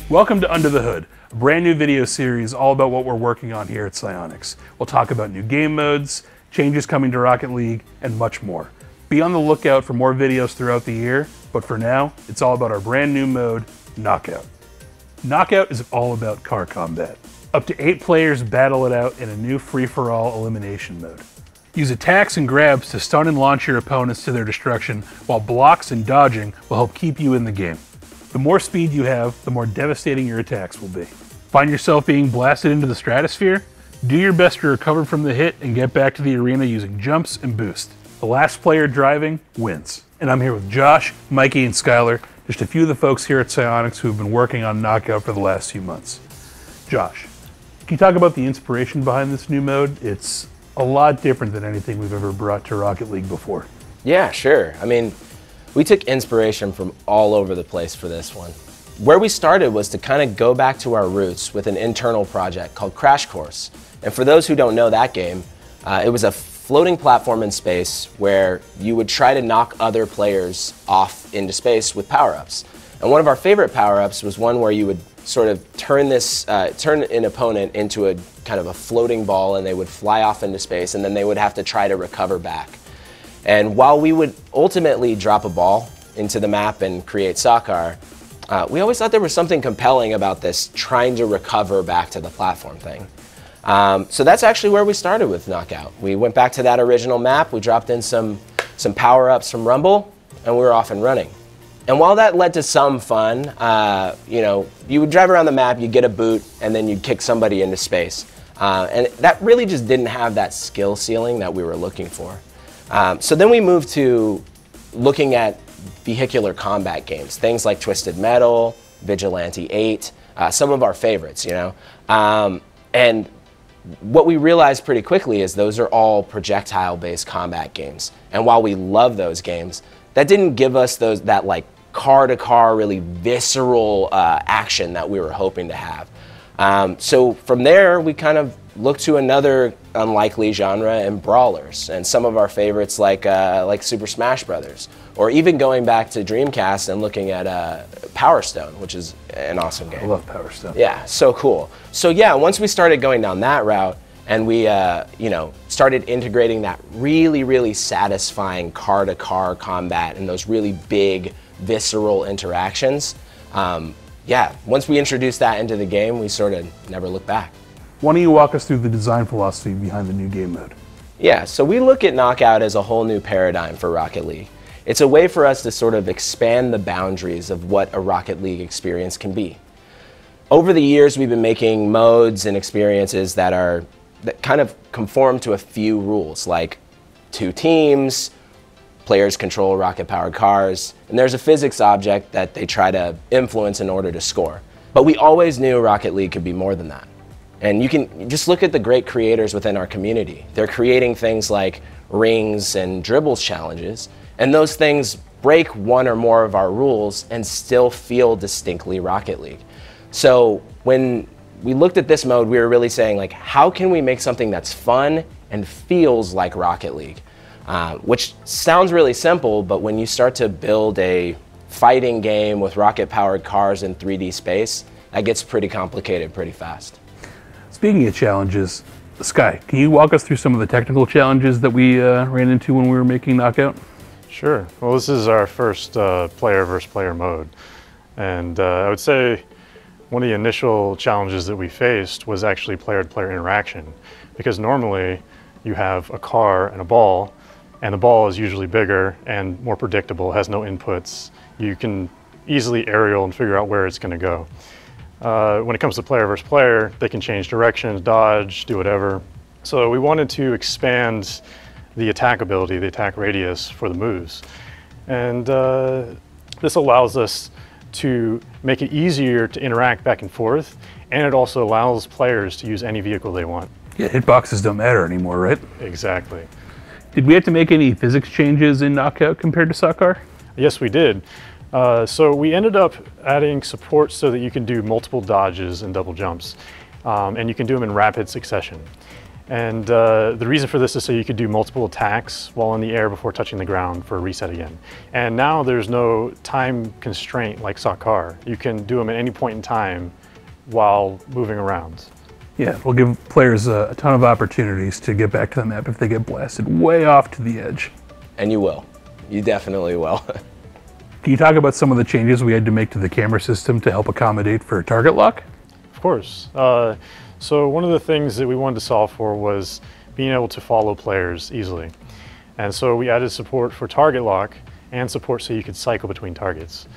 Welcome to Under the Hood, a brand new video series all about what we're working on here at Psyonix. We'll talk about new game modes, changes coming to Rocket League, and much more. Be on the lookout for more videos throughout the year, but for now, it's all about our brand new mode, Knockout. Knockout is all about car combat. Up to 8 players battle it out in a new free-for-all elimination mode. Use attacks and grabs to stun and launch your opponents to their destruction, while blocks and dodging will help keep you in the game. The more speed you have, the more devastating your attacks will be. Find yourself being blasted into the stratosphere? Do your best to recover from the hit and get back to the arena using jumps and boost. The last player driving wins. And I'm here with Josh, Miky, and Skylar, just a few of the folks here at Psyonix who have been working on Knockout for the last few months. Josh, can you talk about the inspiration behind this new mode? It's a lot different than anything we've ever brought to Rocket League before. Yeah, sure. I mean, we took inspiration from all over the place for this one. Where we started was to kind of go back to our roots with an internal project called Crash Course. And for those who don't know that game, it was a floating platform in space where you would try to knock other players off into space with power-ups. And one of our favorite power-ups was one where you would sort of turn an opponent into a kind of a floating ball, and they would fly off into space, and then they would have to try to recover back. And while we would ultimately drop a ball into the map and create soccer, we always thought there was something compelling about this trying to recover back to the platform thing. So that's actually where we started with Knockout. We went back to that original map, we dropped in some power-ups from Rumble, and we were off and running. And while that led to some fun, you would drive around the map, you'd get a boot, and then you'd kick somebody into space. And that really just didn't have that skill ceiling that we were looking for. So then we moved to looking at vehicular combat games, things like Twisted Metal, Vigilante 8, some of our favorites, and what we realized pretty quickly is those are all projectile-based combat games. And while we love those games, that didn't give us that like car-to-car, really visceral action that we were hoping to have. So from there, we kind of looked to another unlikely genre in brawlers, and some of our favorites like Super Smash Brothers, or even going back to Dreamcast and looking at Power Stone, which is an awesome game. I love Power Stone. Yeah, so cool. So yeah, once we started going down that route, and we started integrating that really, really satisfying car-to-car combat and those really big, visceral interactions, once we introduced that into the game, we sort of never looked back. Why don't you walk us through the design philosophy behind the new game mode? Yeah, so we look at Knockout as a whole new paradigm for Rocket League. It's a way for us to sort of expand the boundaries of what a Rocket League experience can be. Over the years, we've been making modes and experiences that kind of conform to a few rules, like 2 teams, players control rocket-powered cars, and there's a physics object that they try to influence in order to score. But we always knew Rocket League could be more than that. And you can just look at the great creators within our community. They're creating things like rings and dribbles challenges, and those things break one or more of our rules and still feel distinctly Rocket League. So when we looked at this mode, we were really saying, like, how can we make something that's fun and feels like Rocket League? Which sounds really simple, but when you start to build a fighting game with rocket-powered cars in 3D space, that gets pretty complicated pretty fast. Speaking of challenges, Sky, can you walk us through some of the technical challenges that we ran into when we were making Knockout? Sure. Well, this is our first player versus player mode. And I would say one of the initial challenges that we faced was actually player-to-player interaction. Because normally you have a car and a ball, and the ball is usually bigger and more predictable, has no inputs. You can easily aerial and figure out where it's going to go. When it comes to player versus player, they can change directions, dodge, do whatever. So we wanted to expand the attack ability, the attack radius for the moves. And this allows us to make it easier to interact back and forth, and it also allows players to use any vehicle they want. Yeah, hitboxes don't matter anymore, right? Exactly. Did we have to make any physics changes in Knockout compared to soccer? Yes, we did. So we ended up adding support so that you can do multiple dodges and double jumps, and you can do them in rapid succession. And the reason for this is so you could do multiple attacks while in the air before touching the ground for a reset again. And now there's no time constraint like soccer. You can do them at any point in time while moving around. Yeah, we'll give players a ton of opportunities to get back to the map if they get blasted way off to the edge. And you will. You definitely will. Can you talk about some of the changes we had to make to the camera system to help accommodate for target lock? Of course. So one of the things that we wanted to solve for was being able to follow players easily. And so we added support for target lock and support so you could cycle between targets.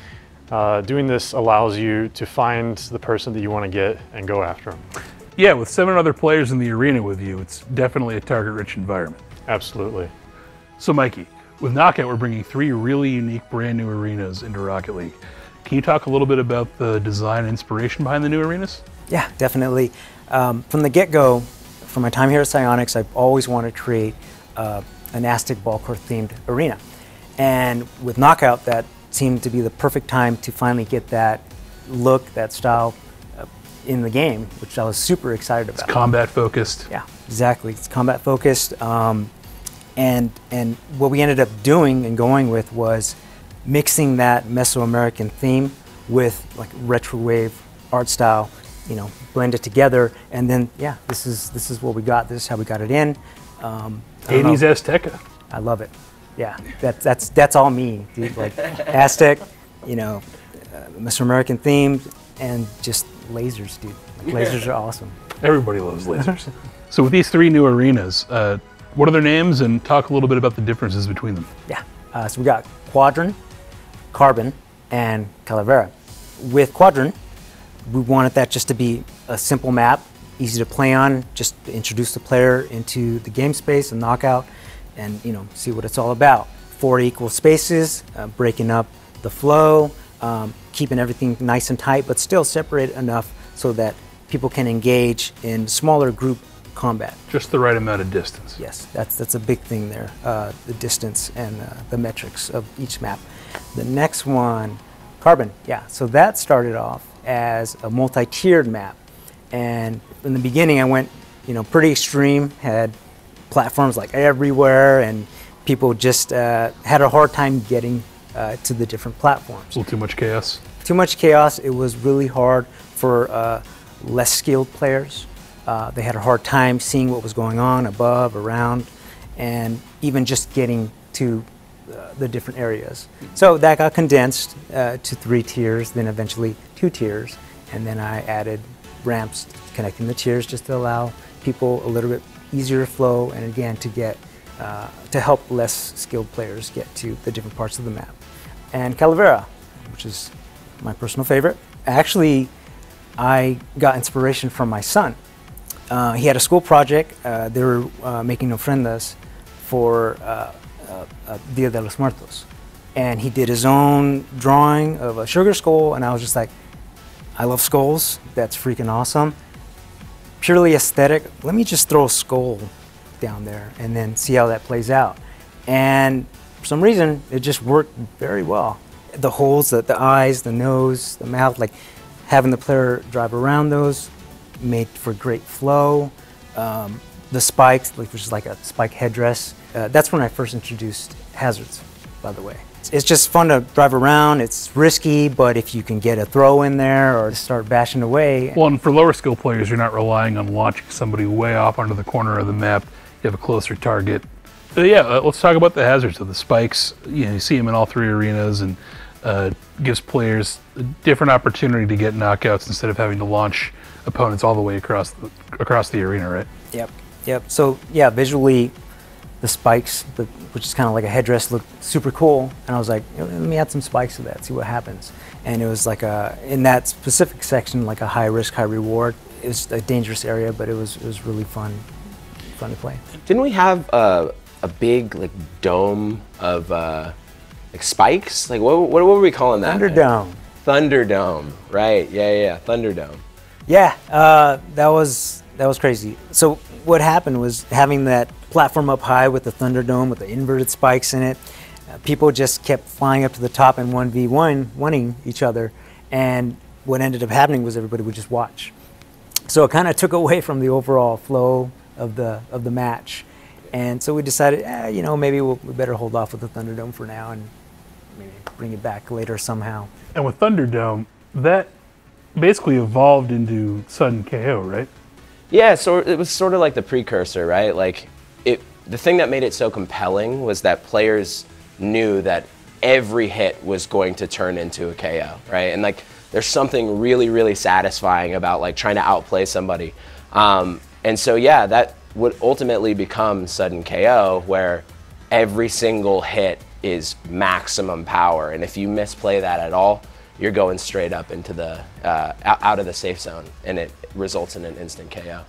Doing this allows you to find the person that you want to get and go after them. Yeah, with 7 other players in the arena with you, it's definitely a target-rich environment. Absolutely. So Miky, with Knockout, we're bringing 3 really unique brand new arenas into Rocket League. Can you talk a little bit about the design and inspiration behind the new arenas? Yeah, definitely. From the get-go, from my time here at Psyonix, I've always wanted to create an Aztec ball court themed arena. And with Knockout, that seemed to be the perfect time to finally get that look, that style in the game, which I was super excited about. It's combat focused. Yeah, exactly. It's combat focused. And what we ended up doing and going with was mixing that Mesoamerican theme with like retro wave art style, you know, blend it together, and then yeah, this is what we got. This is how we got it in. 80s Azteca. I love it. Yeah, that's all me, dude. Like Aztec, you know, Mesoamerican theme, and just lasers, dude. Like, lasers are awesome. Everybody loves lasers. So with these 3 new arenas, what are their names, and talk a little bit about the differences between them? Yeah, so we got Quadron, Carbon, and Calavera. With Quadron, we wanted that just to be a simple map, easy to play on, just to introduce the player into the game space and Knockout, and you know, see what it's all about. 4 equal spaces, breaking up the flow, keeping everything nice and tight, but still separate enough so that people can engage in smaller group combat. Just the right amount of distance. Yes, that's a big thing there, the distance and the metrics of each map. The next one, Carbon, yeah, so that started off as a multi-tiered map. And in the beginning I went, you know, pretty extreme, had platforms like everywhere, and people just had a hard time getting to the different platforms. A little too much chaos. Too much chaos. It was really hard for less skilled players. They had a hard time seeing what was going on above, around, and even just getting to the different areas. So that got condensed to 3 tiers, then eventually 2 tiers, and then I added ramps connecting the tiers just to allow people a little bit easier flow, and again to get to help less skilled players get to the different parts of the map. And Calavera, which is my personal favorite. Actually, I got inspiration from my son. He had a school project. They were making ofrendas for Dia de los Muertos. And he did his own drawing of a sugar skull, and I was just like, I love skulls. That's freaking awesome. Purely aesthetic, let me just throw a skull down there and then see how that plays out. And for some reason, it just worked very well. The holes, the eyes, the nose, the mouth, like having the player drive around those made for great flow. The spikes, which is like a spike headdress. That's when I first introduced hazards, by the way. It's just fun to drive around. It's risky, but if you can get a throw in there or start bashing away. Well, and for lower skill players, you're not relying on launching somebody way off onto the corner of the map. You have a closer target. Yeah, let's talk about the hazards. So the spikes, you know, you see them in all 3 arenas, and gives players a different opportunity to get knockouts instead of having to launch opponents all the way across the arena, right? Yep. So yeah, visually, the spikes, which is kind of like a headdress, looked super cool. And I was like, let me add some spikes to that, see what happens. And it was like in that specific section, like a high risk, high reward. It was a dangerous area, but it was really fun to play. Didn't we have a big like dome of like spikes? Like what were we calling that? Thunderdome. Thunderdome, right? Yeah, Thunderdome. Yeah, that was crazy. So what happened was having that platform up high with the Thunderdome with the inverted spikes in it. People just kept flying up to the top and 1v1ing each other, and what ended up happening was everybody would just watch. So it kind of took away from the overall flow of the match. And so we decided, you know, maybe we better hold off with the Thunderdome for now and maybe bring it back later somehow. And with Thunderdome, that basically evolved into sudden KO, right? Yeah, so it was sort of like the precursor, right? Like, the thing that made it so compelling was that players knew that every hit was going to turn into a KO, right? And like, there's something really, really satisfying about like trying to outplay somebody. And so, yeah, that would ultimately become sudden KO, where every single hit is maximum power. And if you misplay that at all, you're going straight up into the, out of the safe zone, and it results in an instant KO.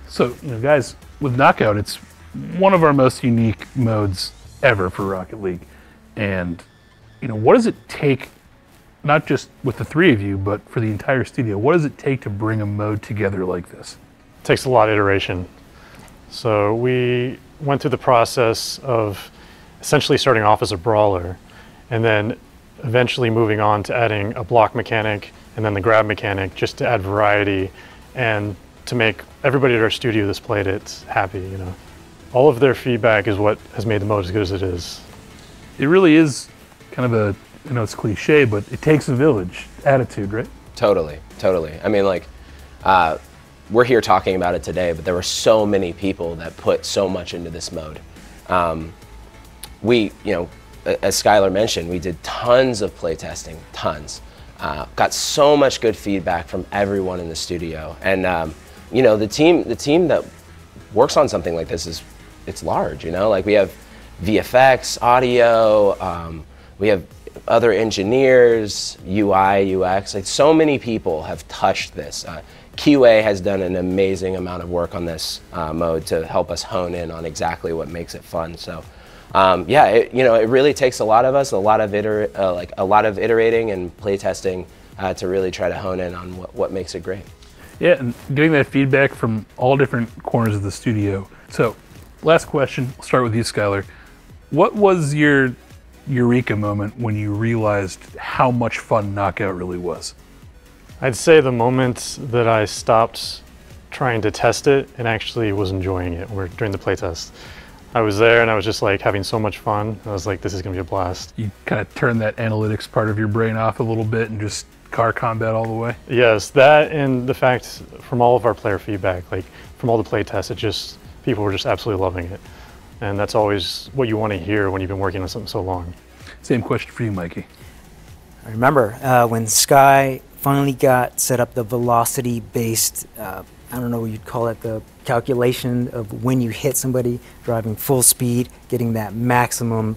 So, you know, guys, with Knockout, it's one of our most unique modes ever for Rocket League. And, you know, what does it take, not just with the three of you, but for the entire studio, what does it take to bring a mode together like this? It takes a lot of iteration. So we went through the process of essentially starting off as a brawler, and then eventually moving on to adding a block mechanic and then the grab mechanic, just to add variety and to make everybody at our studio that's played it happy, you know. All of their feedback is what has made the mode as good as it is. It really is kind of a, I know it's cliche, but it takes a village attitude, right? Totally, totally. I mean, like, we're here talking about it today, but there were so many people that put so much into this mode. We, you know, as Skylar mentioned, we did tons of playtesting, tons. Got so much good feedback from everyone in the studio. And, you know, the team that works on something like this it's large, you know? Like, we have VFX, audio, we have other engineers, UI, UX, like so many people have touched this. QA has done an amazing amount of work on this mode to help us hone in on exactly what makes it fun. So, yeah, you know, it really takes a lot of us, a lot of iterating and playtesting to really try to hone in on what makes it great. Yeah, and getting that feedback from all different corners of the studio. So, last question, I'll start with you, Skylar. What was your Eureka moment when you realized how much fun Knockout really was? I'd say the moment that I stopped trying to test it and actually was enjoying it during the playtest. I was there and I was just like having so much fun. I was like, this is gonna be a blast. You kind of turn that analytics part of your brain off a little bit and just car combat all the way? Yes, that and the fact from all of our player feedback, like from all the playtests, people were just absolutely loving it. And that's always what you want to hear when you've been working on something so long. Same question for you, Miky. I remember when Sky finally got set up the velocity-based, I don't know what you'd call it, the calculation of when you hit somebody driving full speed, getting that maximum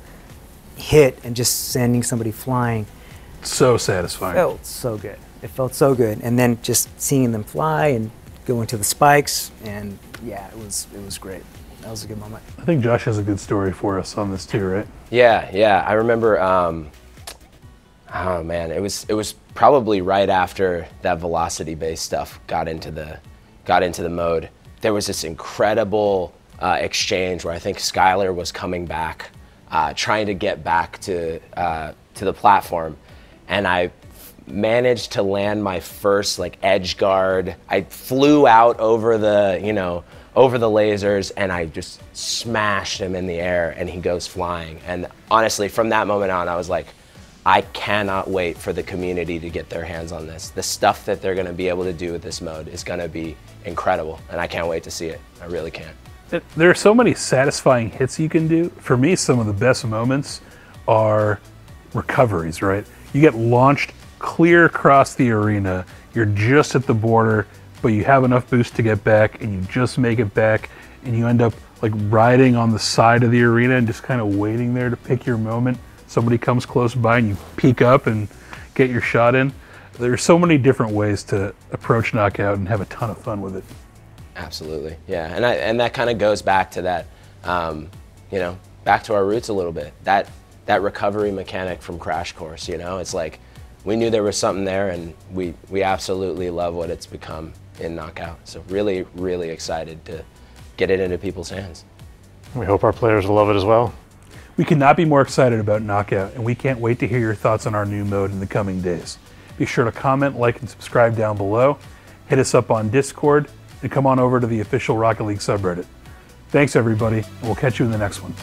hit and just sending somebody flying. So satisfying. It felt so good. It felt so good. And then just seeing them fly and go into the spikes, and yeah, it was great. That was a good moment. I think Josh has a good story for us on this too, right? Yeah. I remember, oh man, it was probably right after that velocity-based stuff got into the mode. There was this incredible exchange where I think Skylar was coming back, trying to get back to the platform, and I managed to land my first like edge guard. I flew out over the, you know, over the lasers, and I just smashed him in the air, and he goes flying. And honestly, from that moment on, I was like, I cannot wait for the community to get their hands on this. The stuff that they're gonna be able to do with this mode is gonna be incredible, and I can't wait to see it. I really can't. There are so many satisfying hits you can do. For me, some of the best moments are recoveries, right? You get launched clear across the arena, you're just at the border, but you have enough boost to get back, and you just make it back, and you end up like riding on the side of the arena and just kind of waiting there to pick your moment. Somebody comes close by and you peek up and get your shot in. There's so many different ways to approach Knockout and have a ton of fun with it. Absolutely, yeah, and that kind of goes back to that, you know, back to our roots a little bit. That recovery mechanic from Crash Course, you know, it's like we knew there was something there, and we absolutely love what it's become in Knockout. So really, really excited to get it into people's hands. We hope our players will love it as well. We could not be more excited about Knockout, and we can't wait to hear your thoughts on our new mode in the coming days. Be sure to comment, like, and subscribe down below. Hit us up on Discord, and come on over to the official Rocket League subreddit. Thanks, everybody, and we'll catch you in the next one.